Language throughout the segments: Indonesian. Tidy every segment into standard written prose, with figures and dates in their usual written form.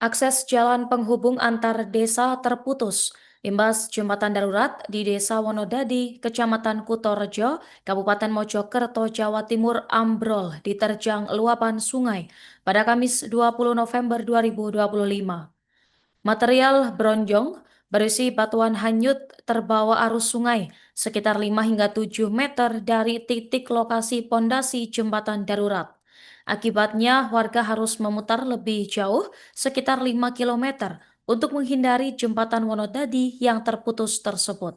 Akses jalan penghubung antar desa terputus. Imbas jembatan darurat di Desa Wonodadi, Kecamatan Kutorejo, Kabupaten Mojokerto, Jawa Timur ambrol diterjang luapan sungai pada Kamis 20 November 2025. Material bronjong berisi batuan hanyut terbawa arus sungai sekitar 5 hingga 7 meter dari titik lokasi pondasi jembatan darurat. Akibatnya warga harus memutar lebih jauh sekitar 5 kilometer untuk menghindari jembatan Wonodadi yang terputus tersebut.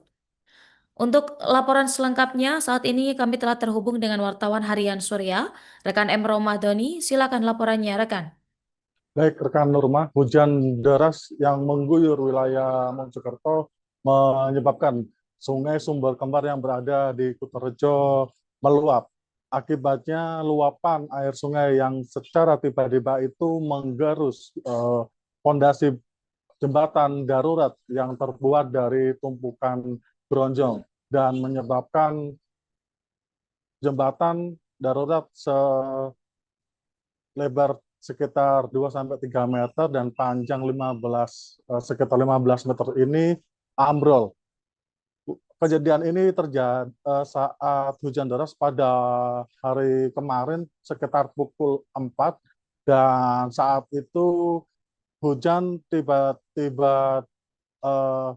Untuk laporan selengkapnya, saat ini kami telah terhubung dengan wartawan harian Surya, rekan M. Romadhoni. Silakan laporannya, rekan. Baik, rekan Nurma, hujan deras yang mengguyur wilayah Mojokerto menyebabkan sungai Sumber Kembar yang berada di Kutorejo meluap. Akibatnya luapan air sungai yang secara tiba-tiba itu menggerus fondasi jembatan darurat yang terbuat dari tumpukan bronjong dan menyebabkan jembatan darurat lebar sekitar 2-3 meter dan panjang sekitar 15 meter ini ambrol. Kejadian ini terjadi saat hujan deras pada hari kemarin sekitar pukul 4 dan saat itu hujan tiba-tiba eh,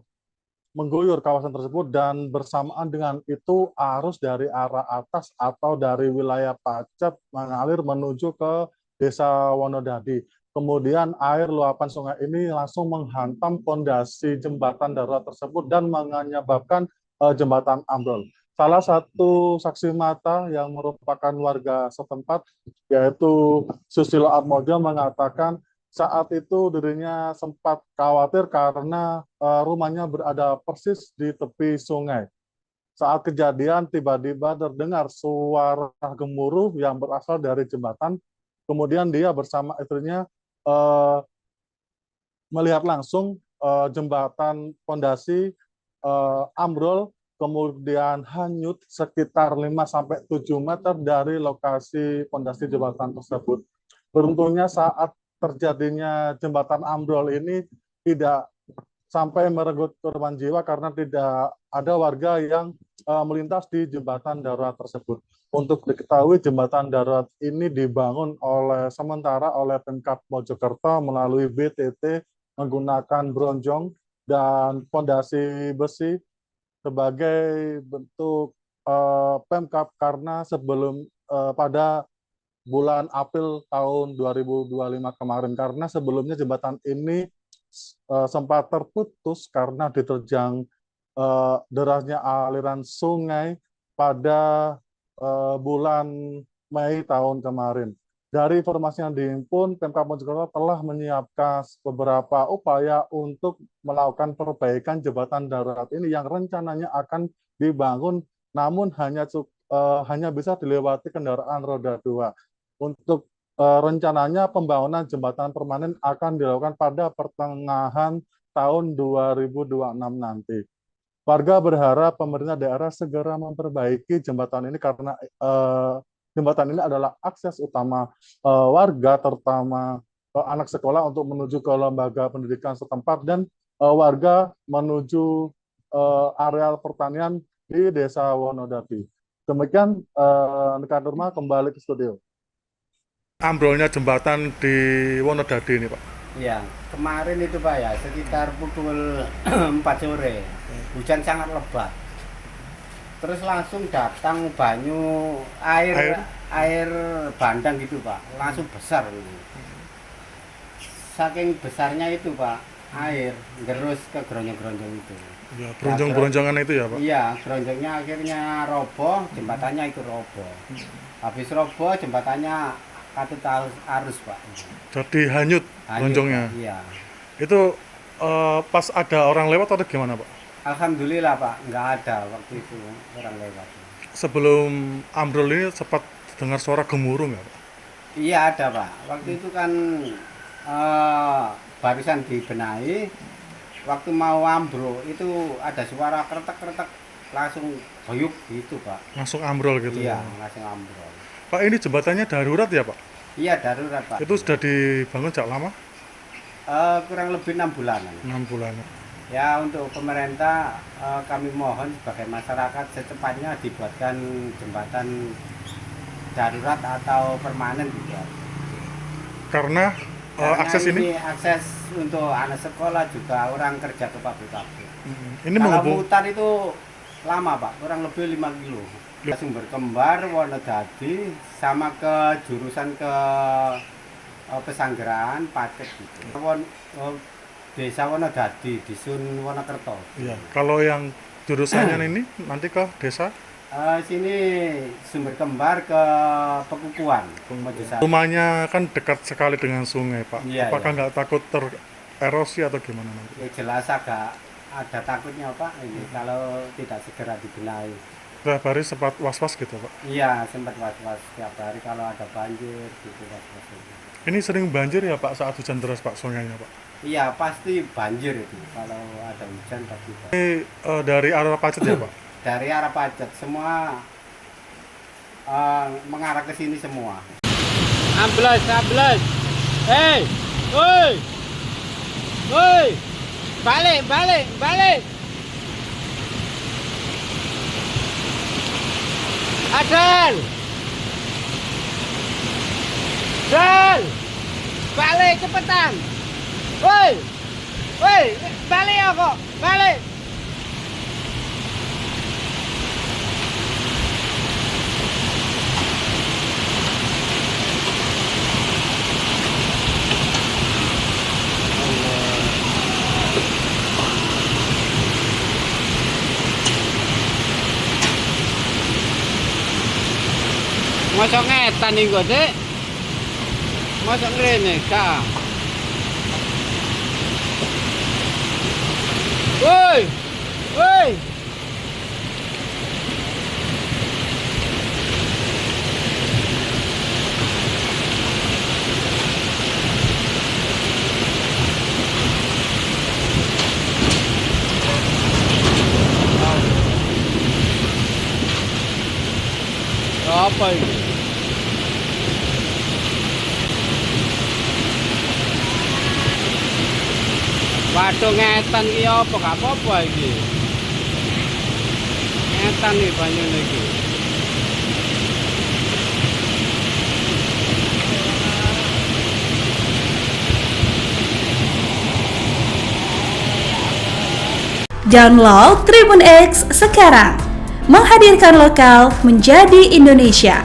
mengguyur kawasan tersebut dan bersamaan dengan itu arus dari arah atas atau dari wilayah Pacet mengalir menuju ke Desa Wonodadi. Kemudian air luapan sungai ini langsung menghantam fondasi jembatan darurat tersebut dan menyebabkan jembatan ambrol. Salah satu saksi mata yang merupakan warga setempat yaitu Susilo Atmojo mengatakan saat itu dirinya sempat khawatir karena rumahnya berada persis di tepi sungai. Saat kejadian tiba-tiba terdengar suara gemuruh yang berasal dari jembatan. Kemudian dia bersama istrinya eh, melihat langsung jembatan fondasi ambrol kemudian hanyut sekitar 5-7 meter dari lokasi fondasi jembatan tersebut. Beruntungnya saat terjadinya jembatan ambrol ini tidak sampai merenggut korban jiwa karena tidak ada warga yang melintas di jembatan darurat tersebut. Untuk diketahui jembatan darurat ini dibangun sementara oleh Pemkab Mojokerto melalui BTT menggunakan bronjong dan fondasi besi sebagai bentuk Pemkab karena pada bulan April tahun 2025 kemarin karena sebelumnya jembatan ini sempat terputus karena diterjang derasnya aliran sungai pada bulan Mei tahun kemarin. Dari informasi yang dihimpun, Pemkab Mojokerto telah menyiapkan beberapa upaya untuk melakukan perbaikan jembatan darurat ini yang rencananya akan dibangun, namun hanya bisa dilewati kendaraan roda 2. Untuk rencananya pembangunan jembatan permanen akan dilakukan pada pertengahan tahun 2026 nanti. Warga berharap pemerintah daerah segera memperbaiki jembatan ini karena jembatan ini adalah akses utama warga, terutama anak sekolah untuk menuju ke lembaga pendidikan setempat dan warga menuju areal pertanian di Desa Wonodadi. Demikian, Rekan Nurma kembali ke studio. Ambrolnya jembatan di Wonodadi ini, Pak. Ya, kemarin itu Pak ya, sekitar pukul 4 sore, hujan sangat lebat. Terus langsung datang banyu air bandang gitu Pak, langsung besar. Saking besarnya itu Pak, air gerus ke geronjong-geronjong itu. Ya, bronjong-bronjongan itu ya, Pak? Iya, geronjongnya akhirnya roboh, jembatannya itu roboh. Habis roboh, jembatannya katut arus Pak. Jadi hanyut bronjongnya. Pak, iya. Itu pas ada orang lewat atau gimana, Pak? Alhamdulillah Pak, nggak ada waktu itu orang lewat. Sebelum ambrol ini sempat dengar suara gemuruh nggak, Pak? Iya ada Pak, waktu itu kan barusan dibenahi, waktu mau ambrol itu ada suara kretek-kretek, langsung boyuk gitu Pak. Langsung ambrol gitu? Iya, Ya? langsung ambrol. Pak, ini jembatannya darurat ya, Pak? Iya darurat Pak. Itu sudah dibangun sejak lama? Kurang lebih 6 bulanan. 6 bulan. Ya untuk pemerintah kami mohon sebagai masyarakat secepatnya dibuatkan jembatan darurat atau permanen gitu. Karena Karena akses ini akses untuk anak sekolah juga orang kerja ke pabrik-pabrik. ini Kalau menghubung mutar itu lama Pak, kurang lebih 5 kilo. Sumber Kembar, Wonodadi, sama ke jurusan ke Pesanggerahan, Pacet gitu. Desa Wonodadi, Dusun Wonokerto. iya, kalau yang jurusannya ini nanti ke desa Sini Sumber Kembar ke Pekukuan, Mojosari. rumahnya kan dekat sekali dengan sungai, Pak. Iya, Apakah iya. nggak takut tererosi atau gimana nanti? Ya jelas agak ada takutnya Pak, ini kalau tidak segera dibenahi. Setiap hari sempat was-was gitu, Pak. Iya, sempat was-was setiap hari kalau ada banjir gitu was-was. Ini sering banjir ya, Pak, saat hujan deras, Pak, sungainya, Pak. Iya, pasti banjir itu. Kalau ada hujan pasti banjir. Ini dari arah Pacet ya, Pak? Dari arah Pacet semua mengarah ke sini semua. Ambles. Hei, woi, balik. Adel, balik cepetan. Woi, balik ya kok, balik. Mosok ngetan iku, Dik. Mosok ngrene, Kak. Woi. Apa ini? Waduh ngetan iki apa gak apa-apa iki. Ngetan iki banyune iki. Download Tribun X sekarang. Menghadirkan lokal menjadi Indonesia.